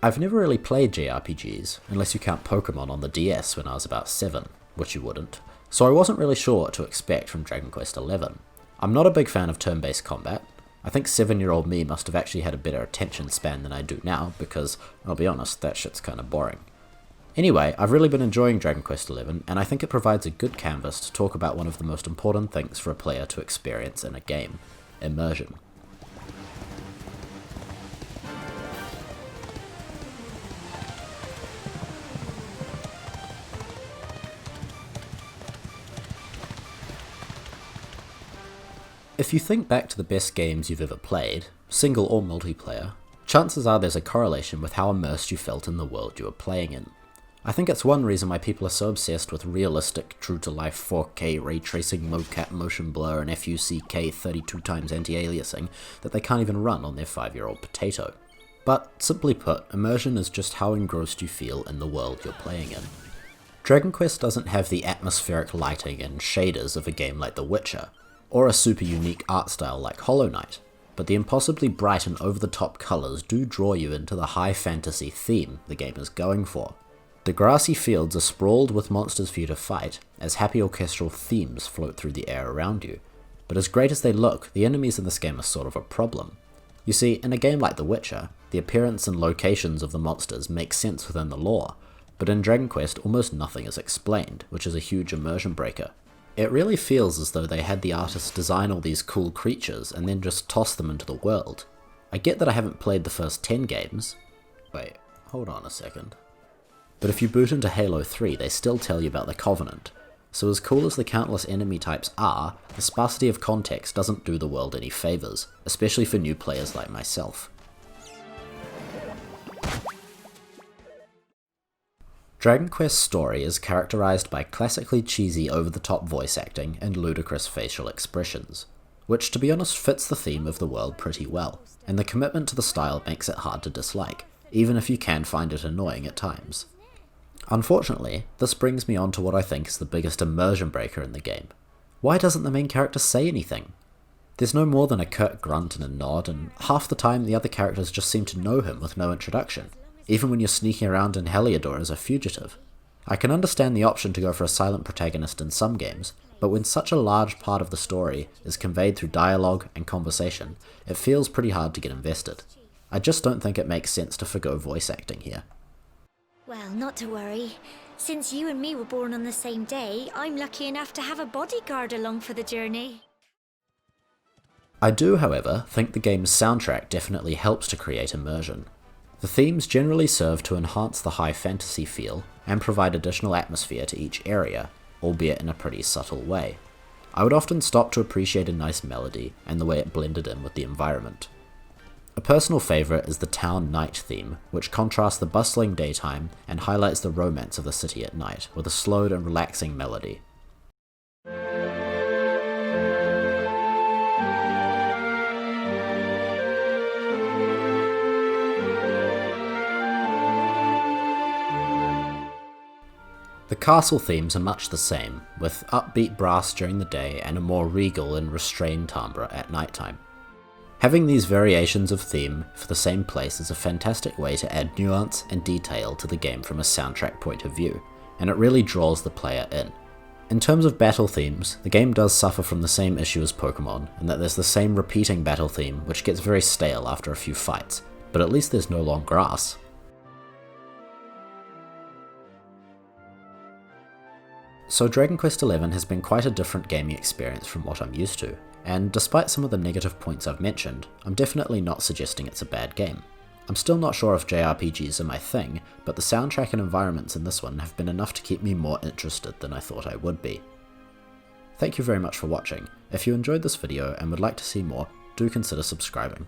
I've never really played JRPGs, unless you count Pokemon on the DS when I was about 7, which you wouldn't, so I wasn't really sure what to expect from Dragon Quest XI. I'm not a big fan of turn-based combat. I think 7-year-old me must have actually had a better attention span than I do now, because, I'll be honest, that shit's kinda boring. Anyway, I've really been enjoying Dragon Quest XI, and I think it provides a good canvas to talk about one of the most important things for a player to experience in a game: immersion. If you think back to the best games you've ever played, single or multiplayer, chances are there's a correlation with how immersed you felt in the world you were playing in. I think it's one reason why people are so obsessed with realistic, true-to-life 4K ray tracing, mocap, motion blur, and FUCK 32 times anti-aliasing that they can't even run on their 5-year-old potato. But, simply put, immersion is just how engrossed you feel in the world you're playing in. Dragon Quest doesn't have the atmospheric lighting and shaders of a game like The Witcher, or a super unique art style like Hollow Knight, but the impossibly bright and over-the-top colours do draw you into the high fantasy theme the game is going for. The grassy fields are sprawled with monsters for you to fight, as happy orchestral themes float through the air around you. But as great as they look, the enemies in this game are sort of a problem. You see, in a game like The Witcher, the appearance and locations of the monsters make sense within the lore, but in Dragon Quest almost nothing is explained, which is a huge immersion breaker. It really feels as though they had the artists design all these cool creatures and then just toss them into the world. I get that I haven't played the first 10 games. Wait, hold on a second. But if you boot into Halo 3, they still tell you about the Covenant. So as cool as the countless enemy types are, the sparsity of context doesn't do the world any favours, especially for new players like myself. Dragon Quest's story is characterised by classically cheesy over-the-top voice acting and ludicrous facial expressions, which to be honest fits the theme of the world pretty well, and the commitment to the style makes it hard to dislike, even if you can find it annoying at times. Unfortunately, this brings me on to what I think is the biggest immersion breaker in the game. Why doesn't the main character say anything? There's no more than a curt grunt and a nod, and half the time the other characters just seem to know him with no introduction, even when you're sneaking around in Heliodor as a fugitive. I can understand the option to go for a silent protagonist in some games, but when such a large part of the story is conveyed through dialogue and conversation, it feels pretty hard to get invested. I just don't think it makes sense to forgo voice acting here. Well, not to worry. Since you and me were born on the same day, I'm lucky enough to have a bodyguard along for the journey. I do, however, think the game's soundtrack definitely helps to create immersion. The themes generally serve to enhance the high fantasy feel and provide additional atmosphere to each area, albeit in a pretty subtle way. I would often stop to appreciate a nice melody and the way it blended in with the environment. A personal favourite is the town night theme, which contrasts the bustling daytime and highlights the romance of the city at night with a slowed and relaxing melody. The castle themes are much the same, with upbeat brass during the day and a more regal and restrained timbre at nighttime. Having these variations of theme for the same place is a fantastic way to add nuance and detail to the game from a soundtrack point of view, and it really draws the player in. In terms of battle themes, the game does suffer from the same issue as Pokemon, in that there's the same repeating battle theme which gets very stale after a few fights, but at least there's no long grass. So Dragon Quest XI has been quite a different gaming experience from what I'm used to, and despite some of the negative points I've mentioned, I'm definitely not suggesting it's a bad game. I'm still not sure if JRPGs are my thing, but the soundtrack and environments in this one have been enough to keep me more interested than I thought I would be. Thank you very much for watching. If you enjoyed this video and would like to see more, do consider subscribing.